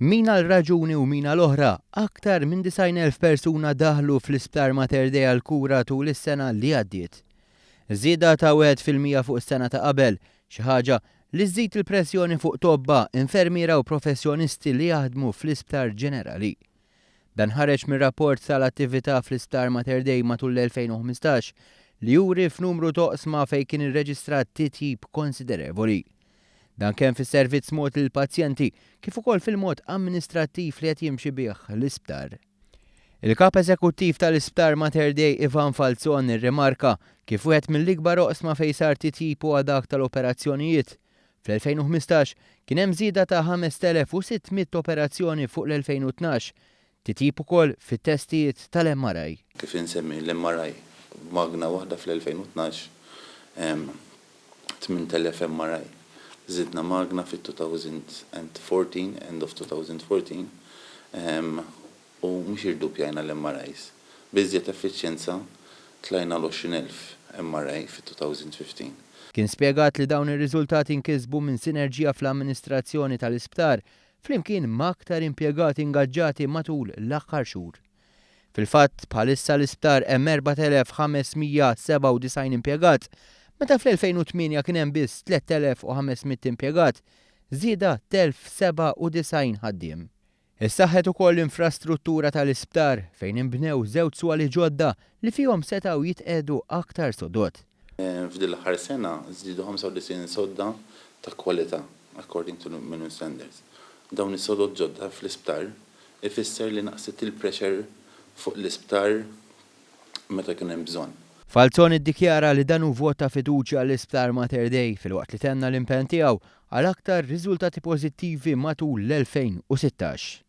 Mina l-raġuni u mina l-oħra, aktar minn 90,000 persuna daħlu fl-Isptar Mater Dei għall-kura tul is-sena li għaddiet. Żieda ta' 1% fuq is-sena ta' qabel, xi ħaġa li żżid il-pressjoni fuq tobba, infermiera u professjonisti li jaħdmu fl-Isptar Ġenerali. Dan ħareġ mir-rapport tal-attività fl-Isptar Mater Dei matul l-2015 li juri f'numru toqsma fejn kien irreġistrat titjib konsiderevoli. Dan kemm fis-servizz mod lill-pazjenti kif ukoll fil-mod amministrattiv li qed jimxi bih l-isptar. Il-kap eżekuttiv tal-Isptar Mater Dei Ivan Falzon irrimarka kif wieħed mill-ikbar oqsma fejn sar titjib huwa dak tal-operazzjonijiet. Fl-2015 kien hemm żieda ta' 5,600 operazzjoni fuq l-2012, titjib ukoll fit-testijiet tal-MRI. Kif insemmi l-MRI magna waħda fl-2012 8,000 MRI. Zidna magna fit-2014, end of 2014, u mhux irdupjajna l-MRIs. Biżjed effiċjenza tlajna l-20,000 MRI fit-2015. Kien spjegat li dawn ir-riżultati nkisbu minn sinerġija fl-amministrazzjoni tal-isptar flimkien ma' aktar impjegati ingaġġati matul l-aħħar xhur. Fil-fatt bħalissa l-isptar hemm 4,597 impjegat, meta fl-2008 kien hemm biss 3,500 impjegat, żieda 1,097 ħaddiem. Issaħħet ukoll l-infrastruttura tal-isptar fejn inbnew żewġ swali ġodda li fihom setgħu jitqiegħdu aktar sodod. F'din l-aħħar sena żdiedu 95 sodda ta' kwalità according to minimum standards. Dawn is-sodod ġodda fl-isptar ifisser li naqset il-pressure fuq l-isptar meta kien hemm bżonn. Falzon iddikjara li dan hu vot ta' fiduċja għall-Isptar Mater Dei filwaqt li tenna l-impenn tiegħu għal aktar riżultati pożittivi matul l-2016.